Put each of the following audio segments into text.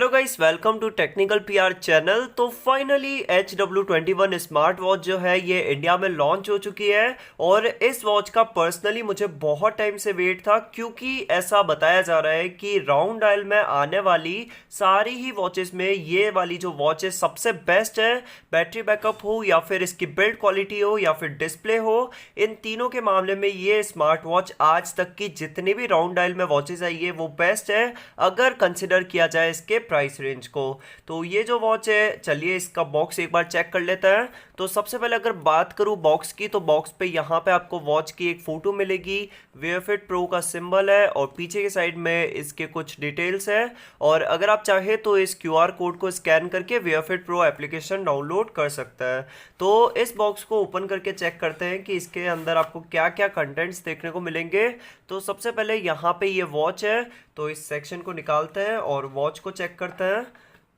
Hello guys, welcome to technical PR channel. तो finally HW21 smart watch जो है ये इंडिया में लॉन्च हो चुकी है। और इस वॉच का पर्सनली मुझे बहुत टाइम से वेट था, क्योंकि ऐसा बताया जा रहा है कि राउंड डायल में आने वाली सारी ही वॉचेस में ये वाली जो वॉच है सबसे बेस्ट है। बैटरी बैकअप हो या फिर इसकी बिल्ड क्वालिटी हो या फिर डिस्प्ले हो, इन तीनों के मामले में ये स्मार्ट वॉच आज तक की जितनी भी राउंड डायल में वॉचेस आई है वो बेस्ट है, अगर कंसिडर किया जाए इसके प्राइस रेंज को। तो ये जो वॉच है, चलिए इसका बॉक्स एक बार चेक कर लेते हैं। तो सबसे पहले अगर बात करूं बॉक्स की, तो बॉक्स पे यहाँ पे आपको वॉच की एक फोटो मिलेगी, वेयरफिट प्रो का सिंबल है और पीछे के साइड में इसके कुछ डिटेल्स है। और अगर आप चाहे तो इस क्यूआर कोड को स्कैन करके वेयरफिट प्रो एप्लीकेशन डाउनलोड कर सकते हैं। तो इस बॉक्स को ओपन करके चेक करते हैं कि इसके अंदर आपको क्या क्या कंटेंट्स देखने को मिलेंगे। तो सबसे पहले यहाँ पे ये वॉच है, तो इस सेक्शन को निकालते हैं और वॉच को चेक करते हैं।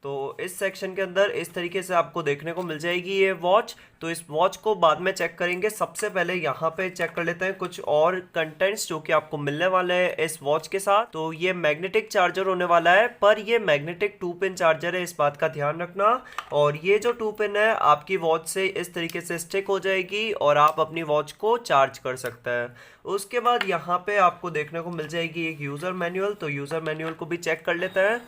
तो इस सेक्शन के अंदर इस तरीके से आपको देखने को मिल जाएगी ये वॉच। तो इस वॉच को बाद में चेक करेंगे, सबसे पहले यहाँ पे चेक कर लेते हैं कुछ और कंटेंट्स जो कि आपको मिलने वाले हैं इस वॉच के साथ। तो ये मैग्नेटिक चार्जर होने वाला है, पर ये मैग्नेटिक 2 पिन चार्जर है, इस बात का ध्यान रखना। और ये जो 2 पिन है आपकी वॉच से इस तरीके से स्टिक हो जाएगी और आप अपनी वॉच को चार्ज कर सकते हैं। उसके बाद यहाँ पे आपको देखने को मिल जाएगी एक यूज़र मैनुअल। तो यूज़र मैनुअल को भी चेक कर लेते हैं।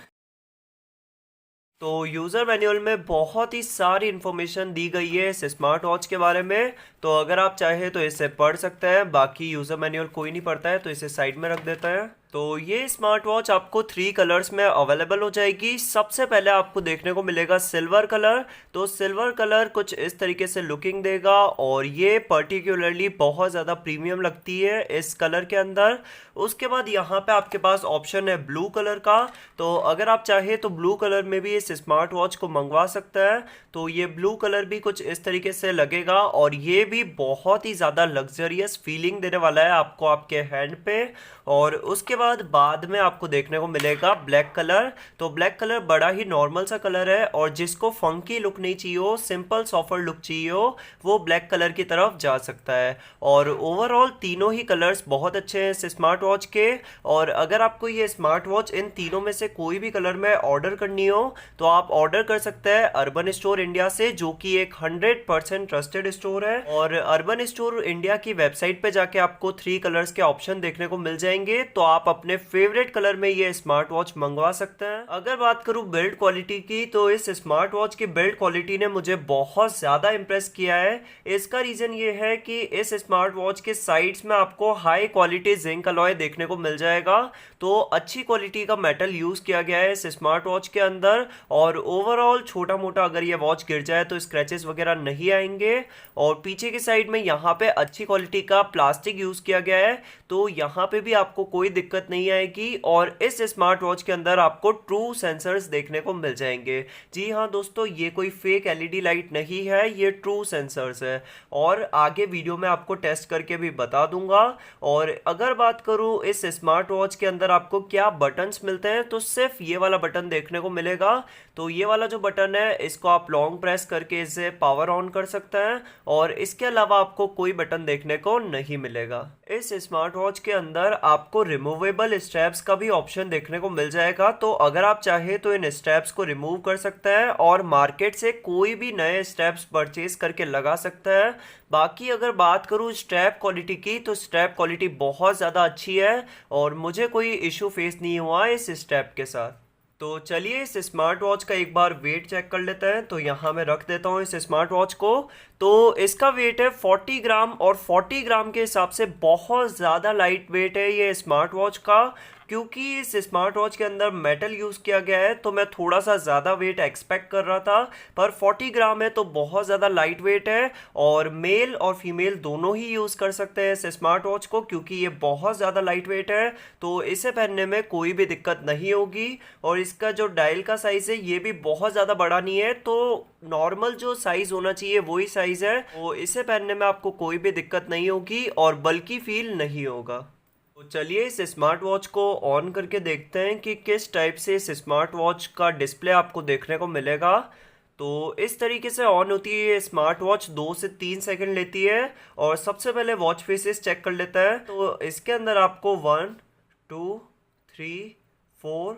तो यूज़र मैनुअल में बहुत ही सारी इन्फॉर्मेशन दी गई है इस स्मार्ट वॉच के बारे में। तो अगर आप चाहें तो इसे पढ़ सकते हैं, बाकी यूज़र मैनुअल कोई नहीं पढ़ता है तो इसे साइड में रख देता है। तो ये स्मार्ट वॉच आपको 3 कलर्स में अवेलेबल हो जाएगी। सबसे पहले आपको देखने को मिलेगा सिल्वर कलर। तो सिल्वर कलर कुछ इस तरीके से लुकिंग देगा और ये पर्टिकुलरली बहुत ज़्यादा प्रीमियम लगती है इस कलर के अंदर। उसके बाद यहाँ पे आपके पास ऑप्शन है ब्लू कलर का। तो अगर आप चाहे तो ब्लू कलर में भी इस स्मार्ट वॉच को मंगवा सकते हैं। तो ये ब्लू कलर भी कुछ इस तरीके से लगेगा और ये भी बहुत ही ज़्यादा लग्जरियस फीलिंग देने वाला है आपको आपके हैंड पे। और उसके बाद में आपको देखने को मिलेगा ब्लैक कलर। तो ब्लैक कलर बड़ा ही नॉर्मल सा कलर है और जिसको फंकी लुक नहीं चाहिए हो, सिंपल सॉफर लुक चाहिए हो, वो ब्लैक कलर की तरफ जा सकता है। और ओवरऑल तीनों ही कलर्स बहुत अच्छे हैं इस स्मार्ट वॉच के। और अगर आपको ये स्मार्ट वॉच इन तीनों में से कोई भी कलर में ऑर्डर करनी हो तो आप ऑर्डर कर सकते हैं अर्बन स्टोर इंडिया से, जो कि एक 100% ट्रस्टेड स्टोर है। और अर्बन स्टोर इंडिया की वेबसाइट पे जाके आपको 3 कलर्स के ऑप्शन देखने को मिल जाएंगे, तो आप अपने फेवरेट कलर में ये स्मार्ट वॉच मंगवा सकते हैं। अगर बात करूं बिल्ड क्वालिटी की, तो इस स्मार्ट वॉच की बिल्ड क्वालिटी ने मुझे बहुत ज्यादा इंप्रेस किया है। इसका रीजन ये है कि इस स्मार्ट वॉच के साइड्स में आपको हाई क्वालिटी जिंक अलॉय देखने को मिल जाएगा। तो अच्छी क्वालिटी का मेटल यूज किया गया है इस स्मार्ट वॉच के अंदर। और ओवरऑल छोटा मोटा अगर ये वॉच गिर जाए तो स्क्रैचेस वगैरह नहीं आएंगे। और पीछे की साइड में यहाँ पे अच्छी क्वालिटी का प्लास्टिक यूज किया गया है, तो यहाँ पे भी आपको कोई दिक्कत नहीं आएगी। और इस स्मार्ट वॉच के अंदर आपको ट्रू सेंसर्स देखने को मिल जाएंगे। जी हाँ दोस्तों, ये कोई फेक एलईडी लाइट नहीं है, ये ट्रू सेंसर्स है। और आगे वीडियो में आपको टेस्ट करके भी बता दूंगा। और अगर बात करूं इस स्मार्ट वॉच के अंदर आपको क्या बटन्स मिलते हैं, तो सिर्फ ये वाला बटन देखने को मिलेगा। तो ये वाला जो बटन है इसको आप लॉन्ग प्रेस करके इसे पावर ऑन कर सकते हैं और इसके अलावा आपको कोई बटन देखने को नहीं मिलेगा। इस स्मार्ट वॉच के अंदर आपको रिमूवेबल स्ट्रैप्स का भी ऑप्शन देखने को मिल जाएगा। तो अगर आप चाहे तो इन स्ट्रैप्स को रिमूव कर सकते हैं और मार्केट से कोई भी नए स्ट्रैप्स परचेज करके लगा सकता है। बाकी अगर बात करूँ स्ट्रैप क्वालिटी की, तो स्ट्रैप क्वालिटी बहुत ज़्यादा अच्छी है और मुझे कोई इशू फेस नहीं हुआ इस स्ट्रैप के साथ। तो चलिए इस स्मार्ट वॉच का एक बार वेट चेक कर लेते हैं। तो यहाँ मैं रख देता हूँ इस स्मार्ट वॉच को। तो इसका वेट है 40 ग्राम और 40 ग्राम के हिसाब से बहुत ज़्यादा लाइट वेट है ये स्मार्ट वॉच का। क्योंकि इस स्मार्ट वॉच के अंदर मेटल यूज़ किया गया है तो मैं थोड़ा सा ज़्यादा वेट एक्सपेक्ट कर रहा था, पर 40 ग्राम है तो बहुत ज़्यादा लाइट वेट है। और मेल और फीमेल दोनों ही यूज़ कर सकते हैं इस स्मार्ट वॉच को, क्योंकि ये बहुत ज़्यादा लाइट वेट है। तो इसे पहनने में कोई भी दिक्कत नहीं होगी। और इसका जो डायल का साइज़ है ये भी बहुत ज़्यादा बड़ा नहीं है, तो नॉर्मल जो साइज़ होना चाहिए वही साइज़ है। तो इसे पहनने में आपको कोई भी दिक्कत नहीं होगी और बल्कि फील नहीं होगा। तो चलिए इस स्मार्ट वॉच को ऑन करके देखते हैं कि किस टाइप से इस स्मार्ट वॉच का डिस्प्ले आपको देखने को मिलेगा। तो इस तरीके से ऑन होती है ये स्मार्ट वॉच, 2 से 3 सेकंड लेती है। और सबसे पहले वॉच फेसेस चेक कर लेता है। तो इसके अंदर आपको 1 2 3 4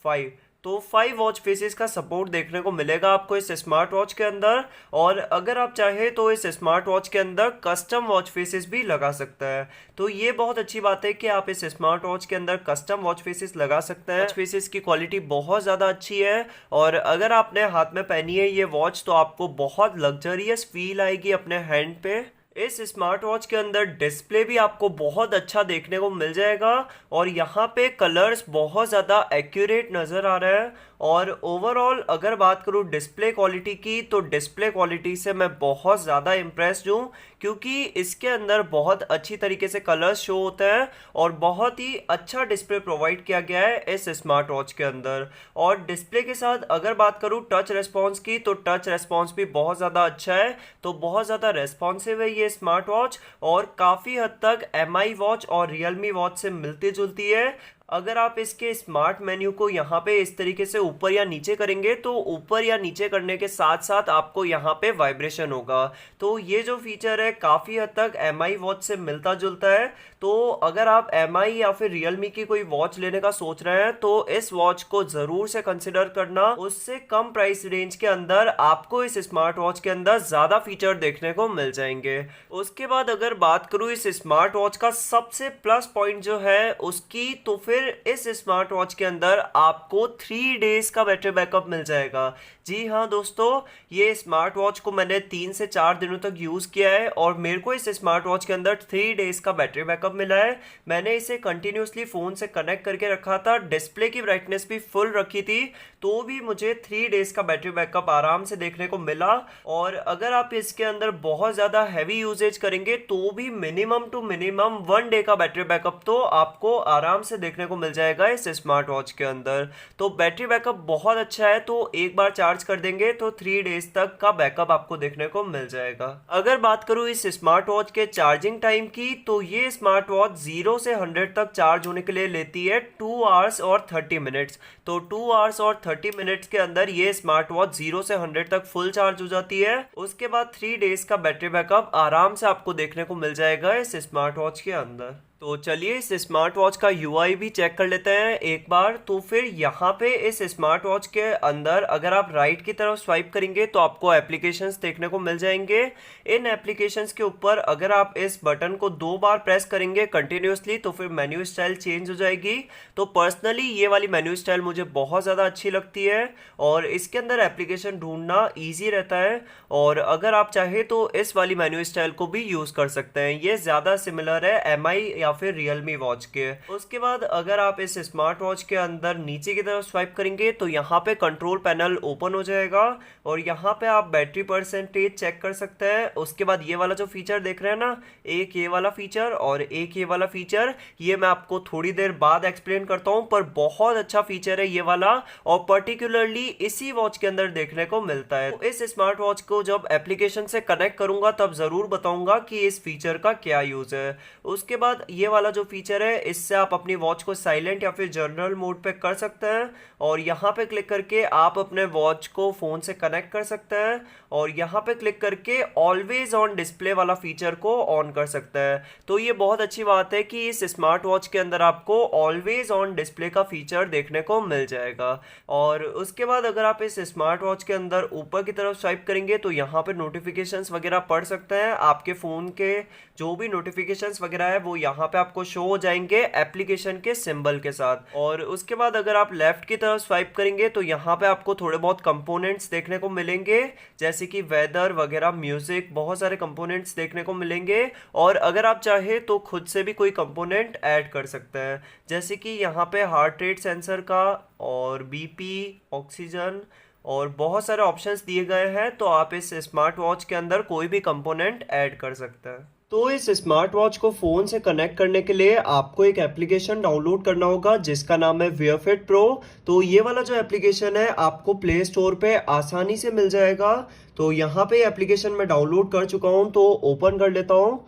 5 तो 5 वॉच फेसेस का सपोर्ट देखने को मिलेगा आपको इस स्मार्ट वॉच के अंदर। और अगर आप चाहे तो इस स्मार्ट वॉच के अंदर कस्टम वॉच फेसेस भी लगा सकता है। तो ये बहुत अच्छी बात है कि आप इस स्मार्ट वॉच के अंदर कस्टम वॉच फेसेस लगा सकते हैं। वॉच फेसेस की क्वालिटी बहुत ज़्यादा अच्छी है और अगर आपने हाथ में पहनी है ये वॉच तो आपको बहुत लग्जरियस फील आएगी अपने हैंड पे। इस स्मार्ट वॉच के अंदर डिस्प्ले भी आपको बहुत अच्छा देखने को मिल जाएगा और यहाँ पे कलर्स बहुत ज़्यादा एक्यूरेट नज़र आ रहा है। और ओवरऑल अगर बात करूँ डिस्प्ले क्वालिटी की तो डिस्प्ले क्वालिटी से मैं बहुत ज़्यादा इम्प्रेस्ड हूँ क्योंकि इसके अंदर बहुत अच्छी तरीके से कलर्स शो होता है और बहुत ही अच्छा डिस्प्ले प्रोवाइड किया गया है इस स्मार्ट वॉच के अंदर। और डिस्प्ले के साथ अगर बात करूँ टच रेस्पॉन्स की तो टच रेस्पॉन्स भी बहुत ज़्यादा अच्छा है। तो बहुत ज़्यादा रेस्पॉन्सिव है ये स्मार्ट वॉच और काफ़ी हद तक MI वॉच और रियलमी वॉच से मिलती जुलती है। अगर आप इसके स्मार्ट मेन्यू को यहाँ पे इस तरीके से ऊपर या नीचे करेंगे तो ऊपर या नीचे करने के साथ साथ आपको यहाँ पे वाइब्रेशन होगा। तो ये जो फीचर है काफ़ी हद तक MI वॉच से मिलता जुलता है। तो अगर आप MI या फिर रियलमी की कोई वॉच लेने का सोच रहे हैं तो इस वॉच को ज़रूर से कंसिडर करना। उससे कम प्राइस रेंज के अंदर आपको इस स्मार्ट वॉच के अंदर ज़्यादा फीचर देखने को मिल जाएंगे। उसके बाद अगर बात करूँ इस स्मार्ट वॉच का सबसे प्लस पॉइंट जो है उसकी तो फिर इस स्मार्ट वॉच के अंदर आपको 3 डेज का बैटरी बैकअप मिल जाएगा। जी हाँ दोस्तों, ये स्मार्ट वॉच को मैंने 3 से 4 दिनों तक यूज़ किया है और मेरे को इस स्मार्ट वॉच के अंदर 3 डेज का बैटरी बैकअप मिला है। मैंने इसे कंटिन्यूसली फ़ोन से कनेक्ट करके रखा था, डिस्प्ले की ब्राइटनेस भी फुल रखी थी, तो भी मुझे 3 डेज का बैटरी बैकअप आराम से देखने को मिला। और अगर आप इसके अंदर बहुत ज़्यादा हैवी यूजेज करेंगे तो भी मिनिमम टू मिनिमम 1 डे का बैटरी बैकअप तो आपको आराम से देखने को मिल जाएगा इस स्मार्ट वॉच के अंदर। तो बैटरी बैकअप बहुत अच्छा है, तो एक बार चार्ज कर देंगे तो 3 डेज तक का बैकअप आपको देखने को मिल जाएगा। अगर बात करूँ इस स्मार्ट वॉच के चार्जिंग टाइम की तो ये स्मार्ट वॉच 0 से 100 तक चार्ज होने के लिए लेती है 2 आवर्स और 30 मिनट्स। तो 2 आवर्स और 30 मिनट्स के अंदर ये स्मार्ट वॉच 0 से 100 तक फुल चार्ज हो जाती है। उसके बाद 3 डेज का बैटरी बैकअप आराम से आपको देखने को मिल जाएगा इस स्मार्ट वॉच के अंदर। तो चलिए इस स्मार्ट वॉच का UI भी चेक कर लेते हैं एक बार। तो फिर यहाँ पे इस स्मार्ट वॉच के अंदर अगर आप राइट की तरफ स्वाइप करेंगे तो आपको एप्लीकेशंस देखने को मिल जाएंगे। इन एप्लीकेशंस के ऊपर अगर आप इस बटन को 2 बार प्रेस करेंगे कंटिन्यूसली तो फिर मेन्यू स्टाइल चेंज हो जाएगी। तो पर्सनली ये वाली मेन्यू स्टाइल मुझे बहुत ज़्यादा अच्छी लगती है और इसके अंदर एप्लीकेशन ढूंढना ईजी रहता है। और अगर आप चाहे तो इस वाली मेन्यू स्टाइल को भी यूज़ कर सकते हैं, ये ज़्यादा सिमिलर है MI या फिर रियलमी वॉच के। उसके बाद अगर आप इस स्मार्ट वॉच के अंदर नीचे की तरफ स्वाइप करेंगे तो यहाँ पे कंट्रोल पैनल ओपन हो जाएगा और यहाँ पे आप बैटरी परसेंटेज चेक कर सकते हैं। उसके बाद ये वाला जो फीचर देख रहे हैं ना, एक ये वाला फीचर और एक ये वाला फीचर, ये मैं आपको थोड़ी देर बाद एक्सप्लेन करता हूँ, पर बहुत अच्छा फीचर है ये वाला और पर्टिकुलरली इसी वॉच के अंदर देखने को मिलता है। तो इस स्मार्ट वॉच को जब एप्लीकेशन से कनेक्ट करूंगा तब जरूर बताऊंगा कि इस फीचर का क्या यूज है। उसके बाद ये वाला जो फीचर है इससे आप अपनी वॉच को साइलेंट या फिर जनरल मोड पे कर सकते हैं और यहाँ पे क्लिक करके आप अपने वॉच को फोन से कनेक्ट कर सकते हैं और यहाँ पे क्लिक करके ऑलवेज ऑन डिस्प्ले वाला फीचर को ऑन कर सकते हैं। तो ये बहुत अच्छी बात है कि इस स्मार्ट वॉच के अंदर आपको ऑलवेज ऑन डिस्प्ले का फीचर देखने को मिल जाएगा। और उसके बाद अगर आप इस स्मार्ट वॉच के अंदर ऊपर की तरफ स्वाइप करेंगे तो यहाँ पे नोटिफिकेशंस वगैरह पढ़ सकते हैं। आपके फ़ोन के जो भी नोटिफिकेशंस वगैरह है वो यहाँ पे आपको शो हो जाएंगे एप्लीकेशन के सिंबल के साथ। और उसके बाद अगर आप लेफ्ट की तरफ स्वाइप करेंगे तो यहाँ पे आपको थोड़े बहुत कंपोनेंट्स देखने को मिलेंगे, जैसे कि वेदर वगैरह, म्यूजिक, बहुत सारे कंपोनेंट्स देखने को मिलेंगे। और अगर आप चाहे तो खुद से भी कोई कंपोनेंट ऐड कर सकते हैं, जैसे कि यहाँ पे हार्ट रेट सेंसर का और BP, ऑक्सीजन और बहुत सारे ऑप्शंस दिए गए हैं। तो आप इस स्मार्ट वॉच के अंदर कोई भी कंपोनेंट ऐड कर सकते हैं। तो इस स्मार्ट वॉच को फ़ोन से कनेक्ट करने के लिए आपको एक एप्लीकेशन डाउनलोड करना होगा जिसका नाम है वीयरफिट प्रो। तो ये वाला जो एप्लीकेशन है आपको प्ले स्टोर पे आसानी से मिल जाएगा। तो यहाँ पे एप्लीकेशन मैं डाउनलोड कर चुका हूँ, तो ओपन कर लेता हूँ।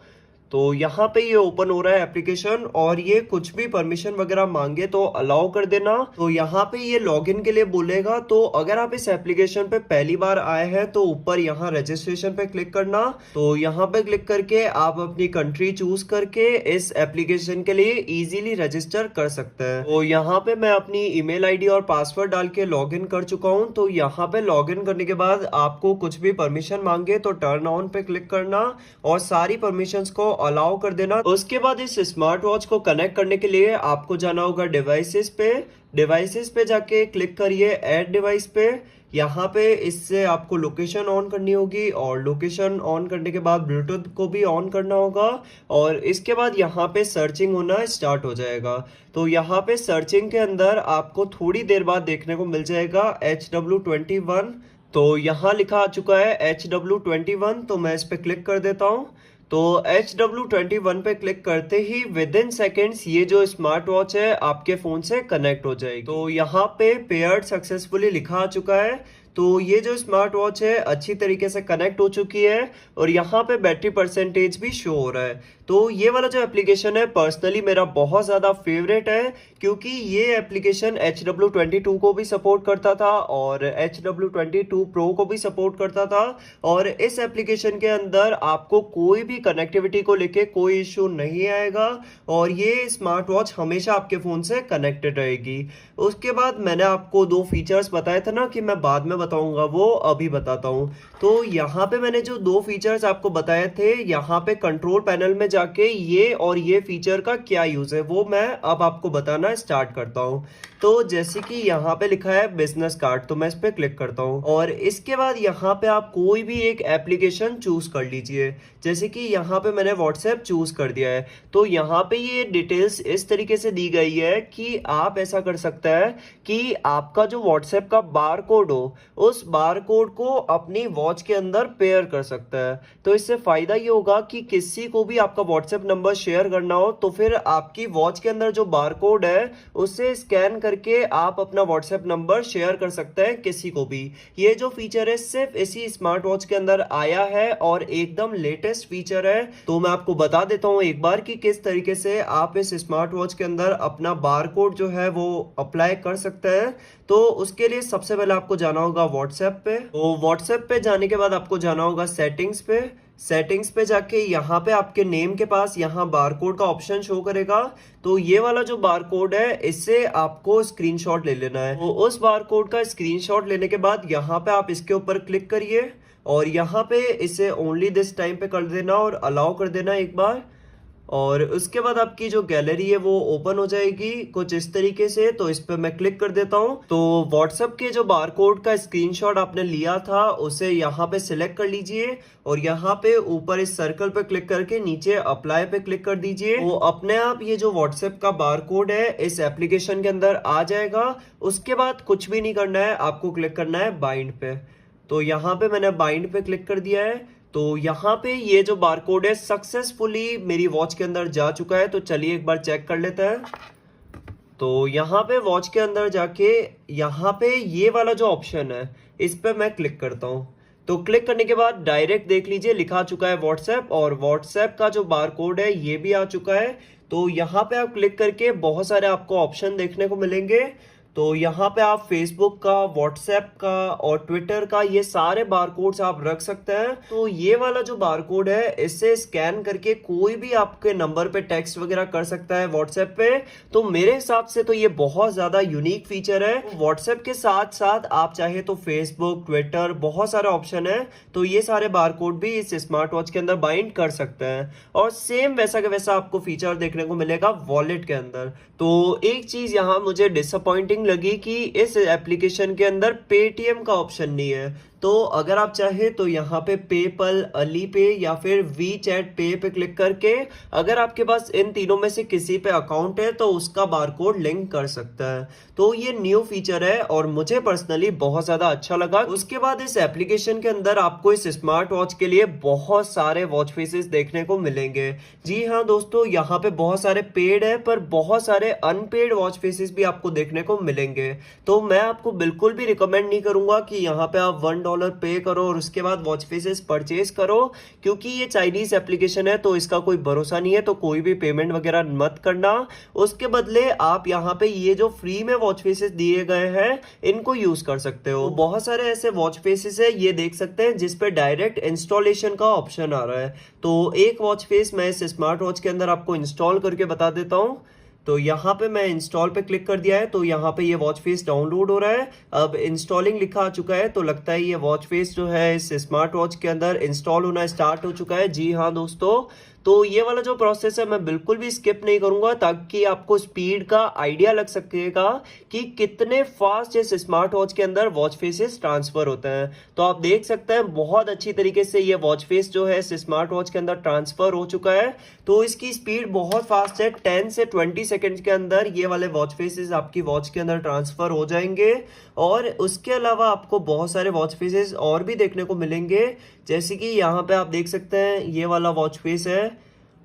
तो यहाँ पे ये ओपन हो रहा है एप्लीकेशन, और ये कुछ भी परमिशन वगैरह मांगे तो अलाउ कर देना। तो यहाँ पे ये लॉगिन के लिए बोलेगा, तो अगर आप इस एप्लीकेशन पे पहली बार आए हैं तो ऊपर यहाँ रजिस्ट्रेशन पे क्लिक करना। तो यहाँ पे क्लिक करके आप अपनी कंट्री चूज करके इस एप्लीकेशन के लिए इजीली रजिस्टर कर सकते हैं। तो यहाँ पे मैं अपनी ईमेल आईडी और पासवर्ड डाल के लॉगिन कर चुका हूँ। तो यहाँ पे लॉगिन करने के बाद आपको कुछ भी परमिशन मांगे तो टर्न ऑन पे क्लिक करना और सारी परमिशंस को अलाउ कर देना। उसके बाद इस स्मार्ट वॉच को कनेक्ट करने के लिए आपको जाना होगा डिवाइसेस पे जाके क्लिक करिए ऐड डिवाइस पे। यहाँ पे इससे आपको लोकेशन ऑन करनी होगी, और लोकेशन ऑन करने के बाद ब्लूटूथ को भी ऑन करना होगा, और इसके बाद यहाँ पे सर्चिंग होना स्टार्ट हो जाएगा। तो यहाँ पे सर्चिंग के अंदर आपको थोड़ी देर बाद देखने को मिल जाएगा HW21। तो यहाँ लिखा आ चुका है HW21, तो मैं इस पे क्लिक कर देता हूँ। तो HW21 पे क्लिक करते ही विद इन सेकेंड्स ये जो स्मार्ट वॉच है आपके फोन से कनेक्ट हो जाएगी। तो यहाँ पे पेयर्ड सक्सेसफुली लिखा आ चुका है। तो ये जो स्मार्ट वॉच है अच्छी तरीके से कनेक्ट हो चुकी है, और यहाँ पे बैटरी परसेंटेज भी शो हो रहा है। तो ये वाला जो एप्लीकेशन है पर्सनली मेरा बहुत ज़्यादा फेवरेट है, क्योंकि ये एप्लीकेशन HW22 को भी सपोर्ट करता था और HW22 Pro को भी सपोर्ट करता था। और इस एप्लीकेशन के अंदर आपको कोई भी कनेक्टिविटी को लेके कोई इशू नहीं आएगा, और ये स्मार्ट वॉच हमेशा आपके फ़ोन से कनेक्टेड रहेगी। उसके बाद मैंने आपको दो फीचर्स बताए थे ना कि मैं बाद में बताऊंगा, वो अभी बताता हूँ। तो यहाँ पे मैंने जो दो फीचर्स आपको बताए थे, यहाँ पे कंट्रोल पैनल में जाके ये और ये फीचर का क्या यूज है वो मैं अब आपको बताना स्टार्ट करता हूँ। तो जैसे कि यहाँ पे लिखा है बिजनेस कार्ड, तो मैं इस पे क्लिक करता हूँ, और इसके बाद यहाँ पे आप कोई भी एक एप्लीकेशन चूज कर लीजिए। जैसे कि यहाँ पे मैंने व्हाट्सएप चूज कर दिया है। तो यहाँ पे ये डिटेल्स इस तरीके से दी गई है कि आप ऐसा कर सकते हैं कि आपका जो व्हाट्सएप का बार कोड हो, उस बार कोड को अपनी वॉच के अंदर पेयर कर सकता है। तो इससे फायदा ये होगा कि किसी को भी आपका व्हाट्सएप नंबर शेयर करना हो तो फिर आपकी वॉच के अंदर जो बार कोड है उससे स्कैन करके आप अपना व्हाट्सएप नंबर शेयर कर सकते हैं किसी को भी। ये जो फीचर है सिर्फ इसी स्मार्ट वॉच के अंदर आया है और एकदम लेटेस्ट फीचर है। तो मैं आपको बता देता हूँ एक बार कि किस तरीके से आप इस स्मार्ट वॉच के अंदर अपना बार कोड जो है वो अप्लाई कर सकते हैं। तो उसके लिए सबसे पहले आपको जाना होगा व्हाट्सएप पे। तो व्हाट्सएप पे जाने के बाद आपको जाना होगा सेटिंग्स पे जाके यहाँ पे आपके नेम के पास यहाँ बारकोड का ऑप्शन शो करेगा। तो ये वाला जो बारकोड है इससे आपको स्क्रीनशॉट ले लेना है। तो उस बारकोड का स्क्रीनशॉट लेने के बाद यहाँ पे आप इसके ऊपर क्लिक करिए, और यहाँ पे इसे ओनली दिस टाइम पे कर देना और अलाउ कर देना एक बार। और उसके बाद आपकी जो गैलरी है वो ओपन हो जाएगी कुछ इस तरीके से। तो इस पर मैं क्लिक कर देता हूँ। तो व्हाट्सएप के जो बारकोड का स्क्रीनशॉट आपने लिया था उसे यहाँ पे सिलेक्ट कर लीजिए, और यहाँ पे ऊपर इस सर्कल पे क्लिक करके नीचे अप्लाई पे क्लिक कर दीजिए। वो अपने आप ये जो व्हाट्सएप का बारकोड है इस एप्लीकेशन के अंदर आ जाएगा। उसके बाद कुछ भी नहीं करना है, आपको क्लिक करना है बाइंड पे। तो यहाँ पे मैंने बाइंड पे क्लिक कर दिया है। तो यहाँ पे ये जो बारकोड है सक्सेसफुली मेरी वॉच के अंदर जा चुका है। तो चलिए एक बार चेक कर लेते हैं। तो यहाँ पे वॉच के अंदर जाके यहाँ पे ये वाला जो ऑप्शन है इस पे मैं क्लिक करता हूँ। तो क्लिक करने के बाद डायरेक्ट देख लीजिए लिखा चुका है व्हाट्सएप, और व्हाट्सएप का जो बारकोड है ये भी आ चुका है। तो यहाँ पे आप क्लिक करके बहुत सारे आपको ऑप्शन देखने को मिलेंगे। तो यहाँ पे आप फेसबुक का, व्हाट्सएप का और ट्विटर का ये सारे बारकोड्स आप रख सकते हैं। तो ये वाला जो बारकोड है इससे स्कैन करके कोई भी आपके नंबर पे टेक्स्ट वगैरह कर सकता है व्हाट्सएप पे। तो मेरे हिसाब से तो ये बहुत ज्यादा यूनिक फीचर है। व्हाट्सएप के साथ साथ आप चाहे तो फेसबुक, ट्विटर, बहुत सारे ऑप्शन है, तो ये सारे बारकोड भी इस स्मार्ट वॉच के अंदर बाइंड कर सकते हैं। और सेम वैसा के वैसा आपको फीचर देखने को मिलेगा वॉलेट के अंदर। तो एक चीज यहाँ मुझे डिसअपॉइंटिंग लगी कि इस एप्लीकेशन के अंदर पेटीएम का ऑप्शन नहीं है। तो अगर आप चाहे तो यहाँ पे पेपल, अलीपे या फिर वी चैट पे पे क्लिक करके अगर आपके पास इन तीनों में से किसी पे अकाउंट है तो उसका बारकोड लिंक कर सकता है। तो ये न्यू फीचर है और मुझे पर्सनली बहुत ज्यादा अच्छा लगा। उसके बाद इस एप्लीकेशन के अंदर आपको इस स्मार्ट वॉच के लिए बहुत सारे वॉच फेसेस देखने को मिलेंगे। जी हाँ दोस्तों, यहाँ पे बहुत सारे पेड है पर बहुत सारे अनपेड वॉच फेसेस भी आपको देखने को मिलेंगे। तो मैं आपको बिल्कुल भी रिकमेंड नहीं करूंगा कि यहाँ पे आप $1 $1 पे करो और उसके बाद वॉच फेसेस परचेज करो, क्योंकि ये चाइनीज एप्लीकेशन है तो इसका कोई भरोसा नहीं है, तो कोई भी पेमेंट वगैरह मत करना। उसके बदले आप यहाँ पे ये जो फ्री में वॉच फेसेस दिए गए हैं इनको यूज कर सकते हो। बहुत सारे ऐसे वॉच फेसेस है, ये देख सकते हैं, जिसपे डायरेक्ट इंस्टॉलेशन का ऑप्शन आ रहा है। तो एक वॉच फेस मैं इस स्मार्ट वॉच के अंदर आपको इंस्टॉल करके बता देता हूँ। तो यहाँ पे मैं इंस्टॉल पे क्लिक कर दिया है, तो यहाँ पे ये वॉच फेस डाउनलोड हो रहा है। अब इंस्टॉलिंग लिखा आ चुका है, तो लगता है ये वॉच फेस जो है इस स्मार्ट वॉच के अंदर इंस्टॉल होना स्टार्ट हो चुका है। जी हाँ दोस्तों, तो ये वाला जो प्रोसेस है मैं बिल्कुल भी स्किप नहीं करूंगा, ताकि आपको स्पीड का आइडिया लग सकेगा कि कितने फास्ट इस स्मार्ट वॉच के अंदर वॉच फेसेस ट्रांसफर होते हैं। तो आप देख सकते हैं बहुत अच्छी तरीके से ये वॉच फेस जो है इस स्मार्ट वॉच के अंदर ट्रांसफर हो चुका है। तो इसकी स्पीड बहुत फास्ट है, 10 से 20 सेकेंड के अंदर ये वाले वॉच फेसेस आपकी वॉच के अंदर ट्रांसफर हो जाएंगे। और उसके अलावा आपको बहुत सारे वॉच फेसेस और भी देखने को मिलेंगे, जैसे कि यहाँ पे आप देख सकते हैं ये वाला वॉच फेस है।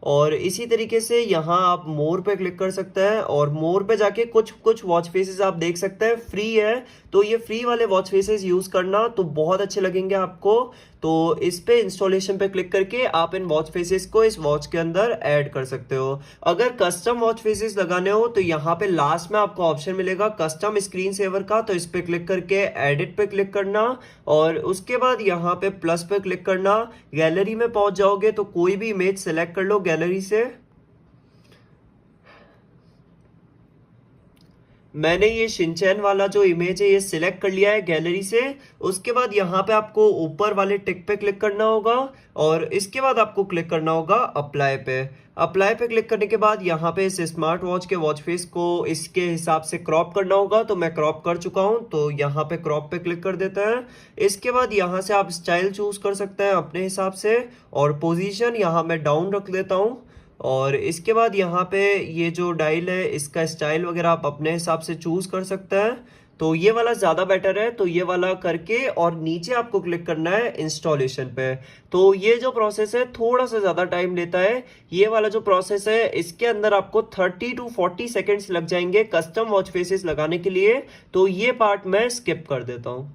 और इसी तरीके से यहाँ आप मोर पे क्लिक कर सकते हैं और मोर पे जाके कुछ कुछ वॉच फेसेस आप देख सकते हैं फ्री है। तो ये फ्री वाले वॉच फेसेस यूज करना तो बहुत अच्छे लगेंगे आपको। तो इस पे इंस्टॉलेशन पे क्लिक करके आप इन वॉच फेसेस को इस वॉच के अंदर ऐड कर सकते हो। अगर कस्टम वॉच फेसेस लगाने हो तो यहाँ पे लास्ट में आपको ऑप्शन मिलेगा कस्टम स्क्रीन सेवर का, तो इस पे क्लिक करके एडिट पे क्लिक करना और उसके बाद यहाँ पे प्लस पे क्लिक करना। गैलरी में पहुंच जाओगे तो कोई भी इमेज सेलेक्ट कर लो गैलरी से। मैंने ये शिनचैन वाला जो इमेज है ये सिलेक्ट कर लिया है गैलरी से। उसके बाद यहाँ पे आपको ऊपर वाले टिक पे क्लिक करना होगा और इसके बाद आपको क्लिक करना होगा अप्लाई पे। अप्लाई पे क्लिक करने के बाद यहाँ पे इस स्मार्ट वॉच के वॉच फेस को इसके हिसाब से क्रॉप करना होगा, तो मैं क्रॉप कर चुका हूँ। तो यहाँ पे क्रॉप पे क्लिक कर देते हैं। इसके बाद यहाँ से आप स्टाइल चूज कर सकते हैं अपने हिसाब से और पोजीशन यहाँ मैं डाउन रख देता हूँ। और इसके बाद यहाँ पे ये जो डायल है इसका स्टाइल वगैरह आप अपने हिसाब से चूज कर सकते हैं। तो ये वाला ज़्यादा बेटर है, तो ये वाला करके और नीचे आपको क्लिक करना है इंस्टॉलेशन पे। तो ये जो प्रोसेस है थोड़ा सा ज़्यादा टाइम लेता है। ये वाला जो प्रोसेस है इसके अंदर आपको 30 to 40 सेकेंड्स लग जाएंगे कस्टम वॉच फेसेस लगाने के लिए, तो ये पार्ट मैं स्किप कर देता हूँ।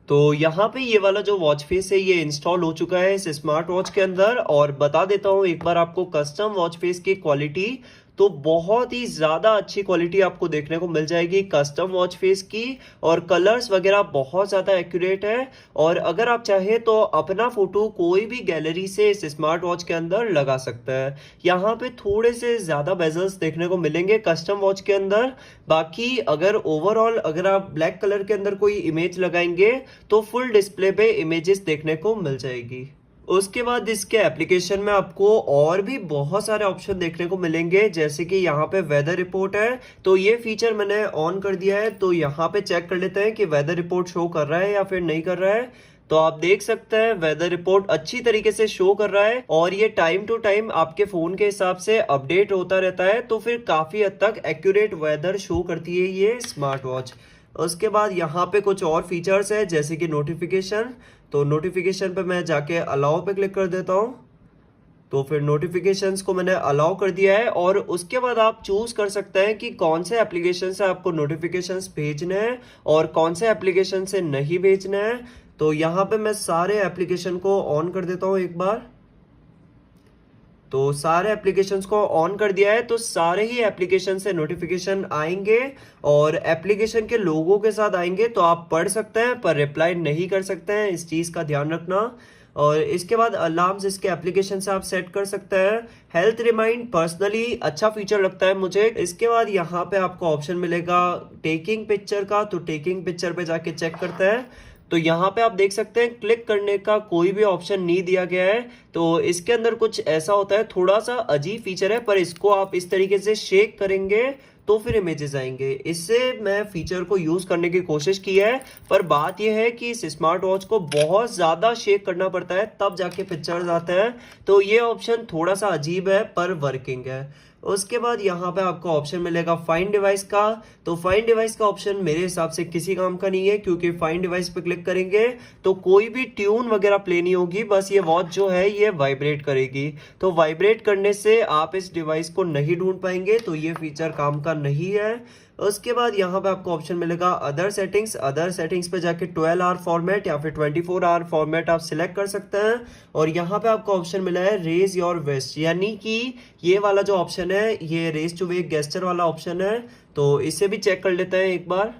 तो यहाँ पे ये वाला जो वॉच फेस है ये इंस्टॉल हो चुका है इस स्मार्ट वॉच के अंदर। और बता देता हूँ एक बार आपको कस्टम वॉच फेस की क्वालिटी, तो बहुत ही ज़्यादा अच्छी क्वालिटी आपको देखने को मिल जाएगी कस्टम वॉच फेस की। और कलर्स वगैरह बहुत ज़्यादा एक्यूरेट है। और अगर आप चाहे तो अपना फोटो कोई भी गैलरी से इस स्मार्ट वॉच के अंदर लगा सकता है। यहाँ पे थोड़े से ज़्यादा बेजल्स देखने को मिलेंगे कस्टम वॉच के अंदर। बाकी अगर ओवरऑल अगर आप ब्लैक कलर के अंदर कोई इमेज लगाएंगे तो फुल डिस्प्ले पे इमेजेस देखने को मिल जाएगी। उसके बाद इसके एप्लीकेशन में आपको और भी बहुत सारे ऑप्शन देखने को मिलेंगे, जैसे कि यहाँ पे वेदर रिपोर्ट है, तो ये फीचर मैंने ऑन कर दिया है। तो यहाँ पे चेक कर लेते हैं कि वेदर रिपोर्ट शो कर रहा है या फिर नहीं कर रहा है। तो आप देख सकते हैं वेदर रिपोर्ट अच्छी तरीके से शो कर रहा है और ये टाइम टू टाइम आपके फोन के हिसाब से अपडेट होता रहता है। तो फिर काफी हद तक एक्यूरेट वेदर शो करती है ये स्मार्ट वॉच। उसके बाद यहाँ पे कुछ और फीचर्स है, जैसे कि नोटिफिकेशन। तो नोटिफिकेशन पे मैं जाके अलाउ पे क्लिक कर देता हूँ। तो फिर नोटिफिकेशंस को मैंने अलाउ कर दिया है और उसके बाद आप चूज कर सकते हैं कि कौन से एप्लीकेशन से आपको नोटिफिकेशंस भेजने हैं और कौन से एप्लीकेशन से नहीं भेजने हैं। तो यहाँ पे मैं सारे एप्लीकेशन को ऑन कर देता हूँ एक बार। तो सारे एप्लीकेशंस को ऑन कर दिया है, तो सारे ही एप्लीकेशन से नोटिफिकेशन आएंगे और एप्लीकेशन के लोगों के साथ आएंगे। तो आप पढ़ सकते हैं पर रिप्लाई नहीं कर सकते हैं, इस चीज़ का ध्यान रखना। और इसके बाद अलार्म्स इसके एप्लीकेशन से आप सेट कर सकते हैं। हेल्थ रिमाइंड पर्सनली अच्छा फीचर लगता है मुझे। इसके बाद यहाँ पे आपको ऑप्शन मिलेगा टेकिंग पिक्चर का, तो टेकिंग पिक्चर पे जाके चेक करते हैं। तो यहाँ पे आप देख सकते हैं क्लिक करने का कोई भी ऑप्शन नहीं दिया गया है। तो इसके अंदर कुछ ऐसा होता है, थोड़ा सा अजीब फीचर है, पर इसको आप इस तरीके से शेक करेंगे तो फिर इमेजेस आएंगे। इससे मैं फीचर को यूज करने की कोशिश की है, पर बात यह है कि इस स्मार्ट वॉच को बहुत ज्यादा शेक करना पड़ता है तब जाके पिक्चर्स आते हैं। तो ये ऑप्शन थोड़ा सा अजीब है पर वर्किंग है। उसके बाद यहाँ पे आपको ऑप्शन मिलेगा फाइंड डिवाइस का। तो फाइंड डिवाइस का ऑप्शन मेरे हिसाब से किसी काम का नहीं है, क्योंकि फाइंड डिवाइस पे क्लिक करेंगे तो कोई भी ट्यून वगैरह प्ले नहीं होगी, बस ये वॉच जो है ये वाइब्रेट करेगी। तो वाइब्रेट करने से आप इस डिवाइस को नहीं ढूंढ पाएंगे, तो ये फीचर काम का नहीं है। उसके बाद यहाँ पे आपको ऑप्शन मिलेगा अदर सेटिंग्स। अदर सेटिंग्स पे जाके 12 आवर फॉर्मेट या फिर 24 आवर फॉर्मेट आप सिलेक्ट कर सकते हैं। और यहाँ पे आपको ऑप्शन मिला है रेज योर वेस्ट, यानी कि ये वाला जो ऑप्शन है ये रेज टू वेक गेस्चर वाला ऑप्शन है। तो इसे भी चेक कर लेते हैं एक बार।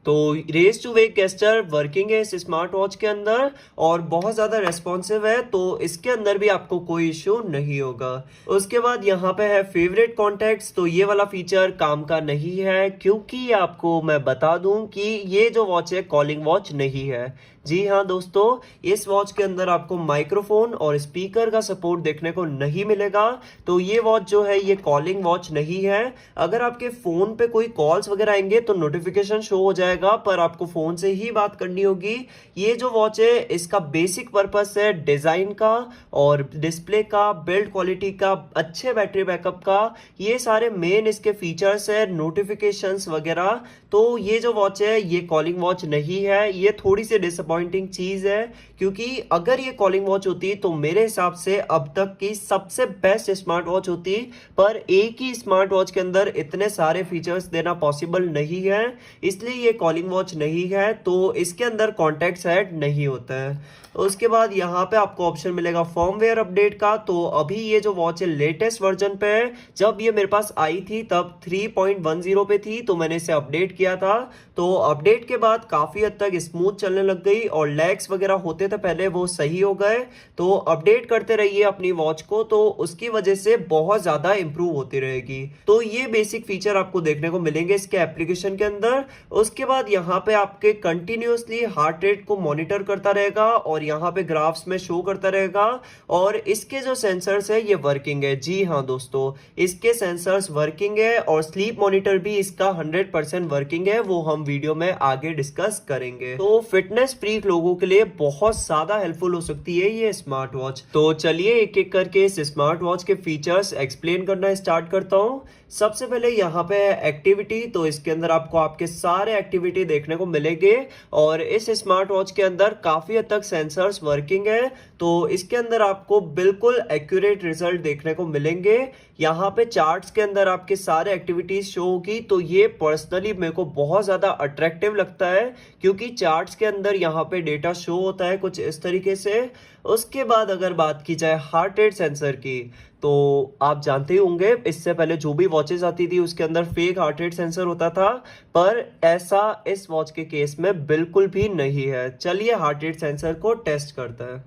तो raise to wake gesture working है इस स्मार्ट वॉच के अंदर और बहुत ज़्यादा रेस्पॉन्सिव है, तो इसके अंदर भी आपको कोई इश्यू नहीं होगा। उसके बाद यहाँ पे है फेवरेट कॉन्टैक्ट्स। तो ये वाला फीचर काम का नहीं है, क्योंकि आपको मैं बता दूं कि ये जो वॉच है कॉलिंग वॉच नहीं है। जी हाँ दोस्तों, इस वॉच के अंदर आपको माइक्रोफोन और स्पीकर का सपोर्ट देखने को नहीं मिलेगा। तो ये वॉच जो है ये कॉलिंग वॉच नहीं है। अगर आपके फोन पे कोई कॉल्स वगैरह आएंगे तो नोटिफिकेशन शो हो जाएगा, पर आपको फोन से ही बात करनी होगी। ये जो वॉच है इसका बेसिक पर्पस है डिजाइन का और डिस्प्ले का, बिल्ड क्वालिटी का, अच्छे बैटरी बैकअप का, ये सारे मेन इसके फीचर्स है, नोटिफिकेशंस वगैरह। तो ये जो वॉच है ये कॉलिंग वॉच नहीं है। ये थोड़ी सी डिसअपॉइंटिंग चीज है, क्योंकि अगर ये कॉलिंग वॉच होती तो मेरे हिसाब से अब तक की सबसे बेस्ट स्मार्ट वॉच होती। पर एक ही स्मार्ट वॉच के अंदर इतने सारे फीचर्स देना पॉसिबल नहीं है, इसलिए ये कॉलिंग वॉच नहीं है। तो इसके अंदर कॉन्टैक्ट सेट नहीं होता है। उसके बाद यहाँ पे आपको ऑप्शन मिलेगा फर्मवेयर अपडेट का। तो अभी ये जो वॉच है लेटेस्ट वर्जन पे है। जब ये मेरे पास आई थी तब 3.10 पे थी, तो मैंने इसे अपडेट किया था। तो अपडेट के बाद काफी हद तक स्मूथ चलने लग गई और लैग्स वगैरह होते थे पहले, वो सही हो गए। तो अपडेट करते रहिए अपनी वॉच को, तो उसकी वजह से बहुत ज्यादा इंप्रूव होती रहेगी। तो ये बेसिक फीचर आपको देखने को मिलेंगे इसके एप्लीकेशन के अंदर। उसके बाद यहाँ पे आपके कंटिन्यूअसली हार्ट रेट को मॉनिटर करता रहेगा और यहाँ पे ग्राफ्स में शो करता रहेगा। और इसके जो सेंसर्स है ये वर्किंग है। जी हाँ दोस्तों, इसके सेंसर्स वर्किंग है और स्लीप मॉनिटर भी इसका 100% वर्किंग है, वो हम वीडियो में आगे डिस्कस करेंगे। तो फिटनेस फ्रीक लोगों के लिए बहुत ज्यादा हेल्पफुल हो सकती है ये स्मार्ट वॉच। तो चलिए एक एक करके इस स्मार्ट वॉच के फीचर्स एक्सप्लेन करना स्टार्ट करता हूँ। सबसे पहले यहाँ पे है एक्टिविटी। तो इसके अंदर आपको आपके सारे एक्टिविटी देखने को मिलेंगे और इस स्मार्ट वॉच के अंदर काफी हद तक सेंसर्स वर्किंग है। तो इसके अंदर आपको बिल्कुल एक्यूरेट रिजल्ट देखने को मिलेंगे। यहाँ पे चार्ट्स के अंदर आपके सारे एक्टिविटीज शो होगी। तो ये पर्सनली मेरे को बहुत ज्यादा अट्रैक्टिव लगता है, क्योंकि चार्ट्स के अंदर यहाँ पे डेटा शो होता है कुछ इस तरीके से। उसके बाद अगर बात की जाए हार्ट रेट सेंसर की, तो आप जानते ही होंगे इससे पहले जो भी वॉचेस आती थी उसके अंदर फेक हार्ट रेट सेंसर होता था, पर ऐसा इस वॉच के केस में बिल्कुल भी नहीं है। चलिए हार्ट रेट सेंसर को टेस्ट करते हैं।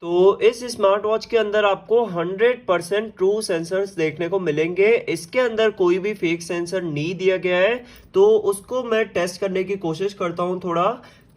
तो इस स्मार्ट वॉच के अंदर आपको 100% ट्रू सेंसर्स देखने को मिलेंगे। इसके अंदर कोई भी फेक सेंसर नहीं दिया गया है। तो उसको मैं टेस्ट करने की कोशिश करता हूं थोड़ा।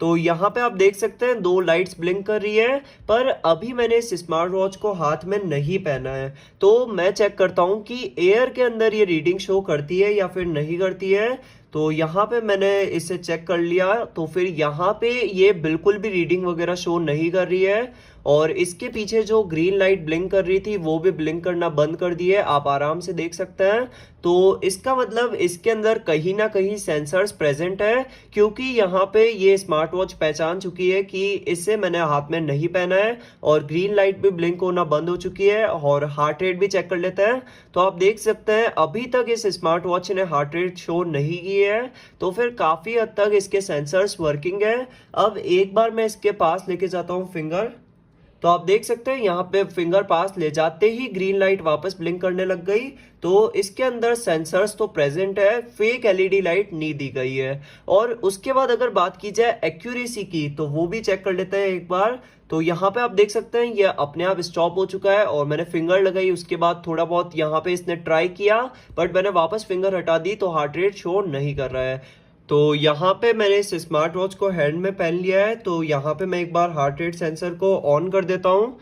तो यहाँ पे आप देख सकते हैं 2 लाइट्स ब्लिंक कर रही है, पर अभी मैंने इस स्मार्ट वॉच को हाथ में नहीं पहना है। तो मैं चेक करता हूँ कि एयर के अंदर ये रीडिंग शो करती है या फिर नहीं करती है। तो यहाँ पे मैंने इसे चेक कर लिया, तो फिर यहाँ पे ये बिल्कुल भी रीडिंग वगैरह शो नहीं कर रही है। और इसके पीछे जो ग्रीन लाइट ब्लिंक कर रही थी वो भी ब्लिंक करना बंद कर दी है, आप आराम से देख सकते हैं। तो इसका मतलब इसके अंदर कहीं ना कहीं सेंसर्स प्रेजेंट है, क्योंकि यहाँ पे ये स्मार्ट वॉच पहचान चुकी है कि इसे मैंने हाथ में नहीं पहना है और ग्रीन लाइट भी ब्लिंक होना बंद हो चुकी है। और हार्ट रेट भी चेक कर लेते हैं। तो आप देख सकते हैं अभी तक इस स्मार्ट वॉच ने हार्ट रेट शो नहीं की है, तो फिर काफी हद तक इसके सेंसर्स वर्किंग है। अब एक बार मैं इसके पास लेके जाता हूँ फिंगर, तो आप देख सकते हैं यहाँ पे फिंगर पास ले जाते ही ग्रीन लाइट वापस ब्लिंक करने लग गई। तो इसके अंदर सेंसर्स तो प्रेजेंट है, फेक एलईडी लाइट नहीं दी गई है। और उसके बाद अगर बात की जाए एक्यूरेसी की, तो वो भी चेक कर लेते हैं एक बार। तो यहाँ पे आप देख सकते हैं ये अपने आप स्टॉप हो चुका है और मैंने फिंगर लगाई, उसके बाद थोड़ा बहुत यहाँ पे इसने ट्राई किया, बट मैंने वापस फिंगर हटा दी तो हार्ट रेट शो नहीं कर रहा है। तो यहाँ पे मैंने इस स्मार्ट वॉच को हैंड में पहन लिया है। तो यहाँ पे मैं एक बार हार्ट रेट सेंसर को ऑन कर देता हूँ।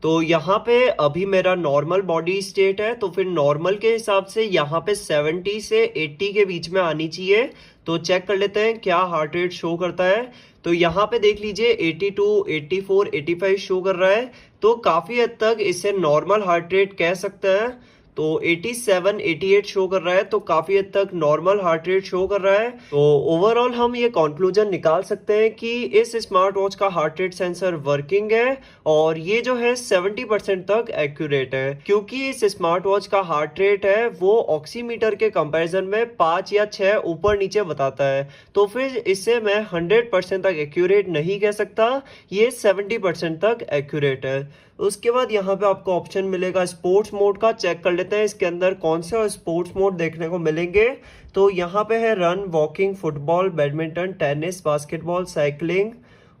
तो यहाँ पे अभी मेरा नॉर्मल बॉडी स्टेट है, तो फिर नॉर्मल के हिसाब से यहाँ पे 70 से 80 के बीच में आनी चाहिए। तो चेक कर लेते हैं क्या हार्ट रेट शो करता है। तो यहाँ पे देख लीजिए 82, 84, 85 शो कर रहा है। तो काफी हद तक इसे नॉर्मल हार्ट रेट कह सकते हैं। तो 87 88 शो कर रहा है, तो काफी हद तक नॉर्मल हार्ट रेट शो कर रहा है। तो ओवरऑल हम ये कंक्लूजन निकाल सकते हैं कि इस स्मार्ट वॉच का हार्ट रेट सेंसर वर्किंग है और ये जो है 70% तक एक्यूरेट है, क्योंकि इस स्मार्ट वॉच का हार्ट रेट है वो ऑक्सीमीटर के कंपैरिजन में 5 या 6 ऊपर नीचे बताता है। तो फिर इससे मैं 100% तक एक्यूरेट नहीं कह सकता, ये 70% तक एक्यूरेट है। उसके बाद यहाँ पे आपको ऑप्शन मिलेगा स्पोर्ट्स मोड का। चेक कर लेते हैं इसके अंदर कौन से स्पोर्ट्स मोड देखने को मिलेंगे। तो यहाँ पे है run, walking, football, badminton, tennis, basketball, cycling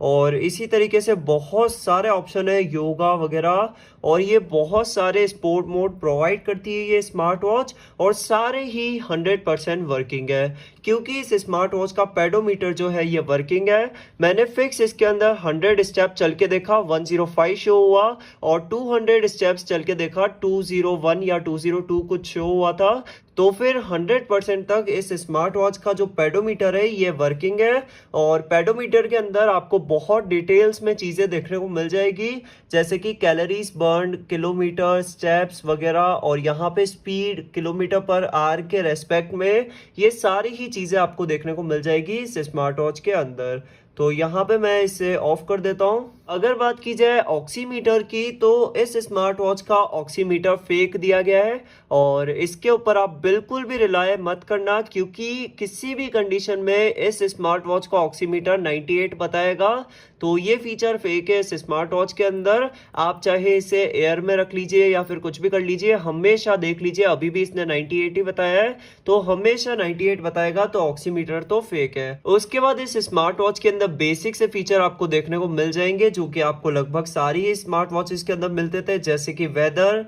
और इसी तरीके से बहुत सारे ऑप्शन है, योगा वगैरह। और ये बहुत सारे स्पोर्ट मोड प्रोवाइड करती है ये स्मार्ट वॉच और सारे ही 100% वर्किंग है, क्योंकि इस स्मार्ट वॉच का पेडोमीटर जो है ये वर्किंग है। मैंने फिक्स इसके अंदर 100 स्टेप चल के देखा, 105 शो हुआ और 200 स्टेप्स चल के देखा, 201 या 202 कुछ शो हुआ था। तो फिर 100% तक इस स्मार्ट वॉच का जो पेडोमीटर है ये वर्किंग है। और पेडोमीटर के अंदर आपको बहुत डिटेल्स में चीज़ें देखने को मिल जाएगी, जैसे कि कैलोरीज बर्न, किलोमीटर, स्टेप्स वगैरह, और यहाँ पे स्पीड किलोमीटर पर आवर के रेस्पेक्ट में ये सारी ही चीज़ें आपको देखने को मिल जाएगी इस स्मार्ट वॉच के अंदर। तो यहाँ पे मैं इसे ऑफ कर देता हूँ। अगर बात की जाए ऑक्सीमीटर की, तो इस स्मार्ट वॉच का ऑक्सीमीटर फेक दिया गया है और इसके ऊपर आप बिल्कुल भी रिलाय मत करना, क्योंकि किसी भी कंडीशन में इस स्मार्ट वॉच का ऑक्सीमीटर 98 बताएगा। तो ये फीचर फेक है इस स्मार्ट वॉच के अंदर। आप चाहे इसे एयर में रख लीजिए या फिर कुछ भी कर लीजिए, हमेशा देख लीजिए अभी भी इसने 98 ही बताया है, तो हमेशा 98 बताएगा, तो ऑक्सीमीटर तो फेक है। उसके बाद इस स्मार्ट वॉच के अंदर बेसिक से फीचर आपको देखने को मिल जाएंगे जो कि आपको लगभग सारी स्मार्ट वॉचेस के अंदर मिलते थे, जैसे कि वेदर।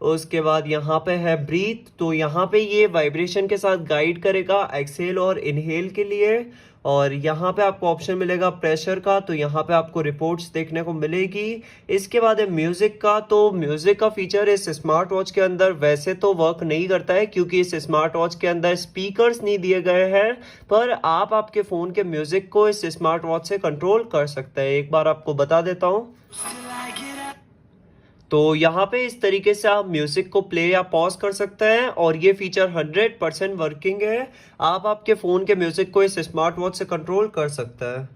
उसके बाद यहाँ पे है ब्रीथ, तो यहाँ पे ये वाइब्रेशन के साथ गाइड करेगा एक्सहेल और इनहेल के लिए। और यहाँ पे आपको ऑप्शन मिलेगा प्रेशर का, तो यहाँ पे आपको रिपोर्ट्स देखने को मिलेगी। इसके बाद है म्यूजिक का, तो म्यूजिक का फीचर इस स्मार्ट वॉच के अंदर वैसे तो वर्क नहीं करता है, क्योंकि इस स्मार्ट वॉच के अंदर स्पीकर्स नहीं दिए गए हैं, पर आप आपके फोन के म्यूजिक को इस स्मार्ट वॉच से कंट्रोल कर सकते हैं। एक बार आपको बता देता हूँ। तो यहाँ पे इस तरीके से आप म्यूजिक को प्ले या पॉज कर सकते हैं और ये फीचर 100% वर्किंग है। आप आपके फोन के म्यूजिक को इस स्मार्ट वॉच से कंट्रोल कर सकते हैं।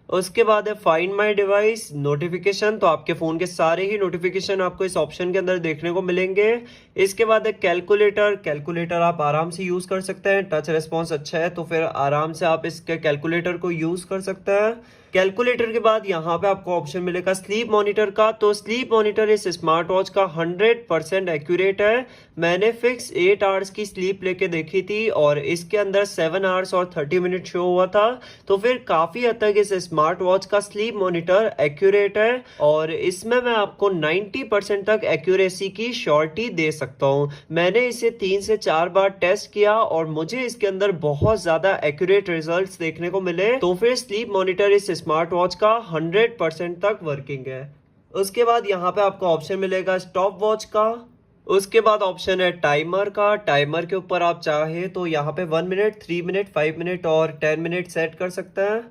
उसके बाद है फाइंड माय डिवाइस नोटिफिकेशन, तो आपके फोन के सारे ही नोटिफिकेशन आपको इस ऑप्शन के अंदर देखने को मिलेंगे। इसके बाद है कैलकुलेटर, कैलकुलेटर आप आराम से यूज कर सकते हैं, टच रिस्पॉन्स अच्छा है तो फिर आराम से आप इसके कैलकुलेटर को यूज कर सकते हैं। कैलकुलेटर के बाद यहाँ पे आपको ऑप्शन मिलेगा स्लीप मॉनिटर का, तो स्लीप मॉनिटर इस स्मार्ट वॉच का 100% एक्यूरेट है। मैंने फिक्स 8 आवर्स की स्लीप लेके देखी थी और इसके अंदर 7 आवर्स और 30 मिनट शो हुआ था, तो फिर काफी हद तक इस स्मार्ट वॉच का स्लीप मॉनिटर एक्यूरेट है और इसमें मैं आपको 90% तक एक्यूरेसी की श्योरिटी दे सकता हूँ। मैंने इसे 3 से 4 बार टेस्ट किया और मुझे इसके अंदर बहुत ज्यादा एक्यूरेट रिजल्ट्स देखने को मिले। तो फिर स्लीप मॉनिटर इस स्मार्ट वॉच का 100% तक वर्किंग है। उसके बाद यहाँ पे आपको ऑप्शन मिलेगा स्टॉप वॉच का। उसके बाद ऑप्शन है टाइमर का। टाइमर के ऊपर आप चाहे तो यहाँ पे 1 मिनट, 3 मिनट, 5 मिनट और 10 मिनट सेट कर सकते हैं।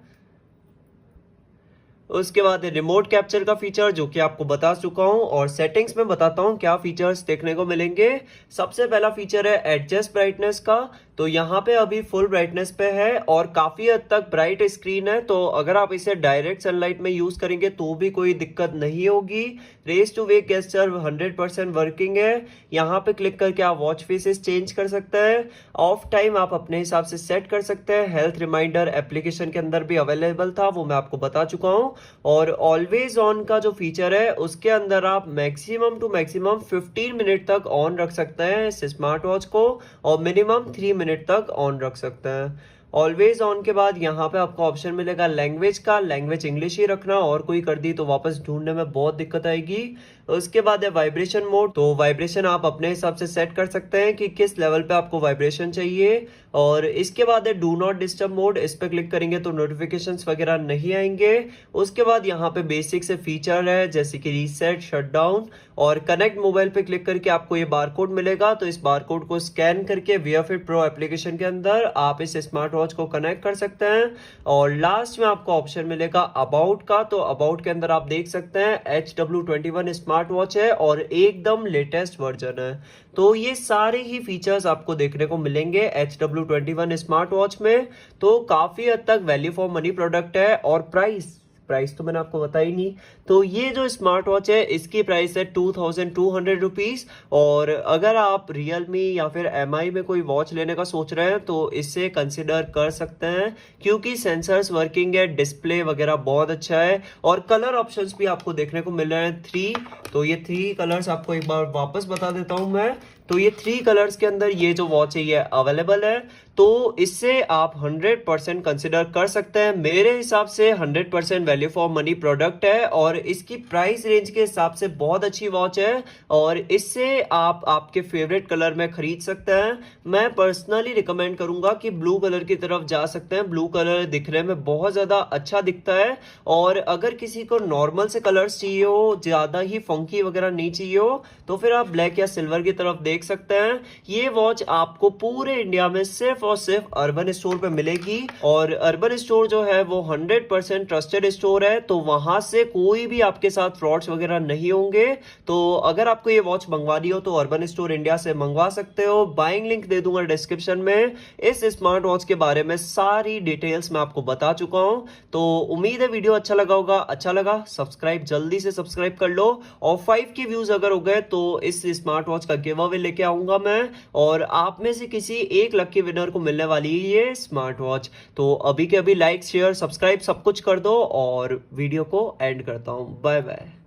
उसके बाद रिमोट कैप्चर का फीचर जो कि आपको बता चुका हूं और सेटिंग्स में बताता हूं क्या फीचर्स देखने को मिलेंगे। सबसे पहला फीचर है एडजस्ट ब्राइटनेस का, तो यहाँ पे अभी फुल ब्राइटनेस पे है और काफी हद तक ब्राइट स्क्रीन है, तो अगर आप इसे डायरेक्ट सनलाइट में यूज करेंगे तो भी कोई दिक्कत नहीं होगी। Raise to wake gesture 100% working है। यहाँ पे क्लिक करके आप वॉच फेसेस चेंज कर सकते हैं। ऑफ टाइम आप अपने हिसाब से सेट कर सकते हैं। हेल्थ रिमाइंडर एप्लीकेशन के अंदर भी अवेलेबल था, वो मैं आपको बता चुका हूँ। और ऑलवेज ऑन का जो फीचर है उसके अंदर आप मैक्सिमम टू मैक्सिमम 15 मिनट तक ऑन रख सकते हैं इस स्मार्ट वॉच को और मिनिमम 3 मिनट तक ऑन रख सकते हैं। ऑलवेज ऑन के बाद यहाँ पे आपको ऑप्शन मिलेगा लैंग्वेज का। लैंग्वेज इंग्लिश ही रखना, और कोई कर दी तो वापस ढूंढने में बहुत दिक्कत आएगी। उसके बाद है वाइब्रेशन मोड, तो वाइब्रेशन आप अपने हिसाब से सेट कर सकते हैं कि किस लेवल पे आपको वाइब्रेशन चाहिए। और इसके बाद है डू नॉट डिस्टर्ब मोड, इस पे क्लिक करेंगे तो नोटिफिकेशंस वगैरह नहीं आएंगे। उसके बाद यहाँ पे बेसिक से फीचर है जैसे कि रीसेट, शटडाउन और कनेक्ट मोबाइल पे क्लिक करके आपको ये बारकोड मिलेगा, तो इस बारकोड को स्कैन करके वीआरफिट प्रो एप्लीकेशन के अंदर आप इस स्मार्ट वॉच को कनेक्ट कर सकते हैं। और लास्ट में आपको ऑप्शन मिलेगा अबाउट का, तो अबाउट के अंदर आप देख सकते हैं HW21 स्मार्ट वॉच है और एकदम लेटेस्ट वर्जन है। तो ये सारे ही फीचर्स आपको देखने को मिलेंगे HW21 स्मार्ट वॉच में। तो काफी हद तक वैल्यू फॉर मनी प्रोडक्ट है। और प्राइस तो मैंने आपको बताई नहीं। तो ये जो स्मार्ट वॉच है इसकी प्राइस है 2200 रुपीज। और अगर आप रियलमी या फिर MI में कोई वॉच लेने का सोच रहे हैं तो इससे कंसिडर कर सकते हैं, क्योंकि सेंसर्स वर्किंग है, डिस्प्ले वगैरह बहुत अच्छा है और कलर ऑप्शंस भी आपको देखने को मिल रहे हैं 3। तो ये 3 कलर्स आपको एक बार वापस बता देता हूं मैं। तो ये 3 कलर्स के अंदर ये जो वॉच है ये अवेलेबल है। तो इससे आप 100% कंसिडर कर सकते हैं। मेरे हिसाब से 100% वैल्यू फॉर मनी प्रोडक्ट है और इसकी प्राइस रेंज के हिसाब से बहुत अच्छी वॉच है और इससे आप आपके फेवरेट कलर में खरीद सकते हैं। मैं पर्सनली रिकमेंड करूंगा कि ब्लू कलर की तरफ जा सकते हैं। ब्लू कलर दिखने में बहुत ज्यादा अच्छा दिखता है और अगर किसी को नॉर्मल से कलर्स चाहिए हो, ज्यादा ही फंकी वगैरह नहीं चाहिए हो, तो फिर आप ब्लैक या सिल्वर की तरफ देख सकते हैं। ये वॉच आपको पूरे इंडिया में सिर्फ और सिर्फ अर्बन स्टोर पे मिलेगी और अर्बन स्टोर जो है वो 100% ट्रस्टेड स्टोर है। तो वहां से कोई भी आपके साथ फ्रॉड्स वगैरह नहीं होंगे। तो अगर आपको ये वॉच मंगवानी हो तो अर्बन स्टोर इंडिया से मंगवा सकते हो। बाइंग लिंक दे दूंगा डिस्क्रिप्शन में। इस स्मार्ट वॉच के बारे में सारी डिटेल्स मैं आपको बता चुका हूं। तो उम्मीद है वीडियो अच्छा लगा होगा। अच्छा लगा सब्सक्राइब जल्दी से सब्सक्राइब कर लो और 5 के व्यूज अगर हो गए तो इस स्मार्ट वॉच का गिव अवे लेके आऊंगा मैं और आप में से किसी एक लकी विनर को मिलने वाली है ये स्मार्ट वॉच। तो अभी के अभी लाइक शेयर सब्सक्राइब सब कुछ कर दो और वीडियो को एंड करता हूं। Bye bye.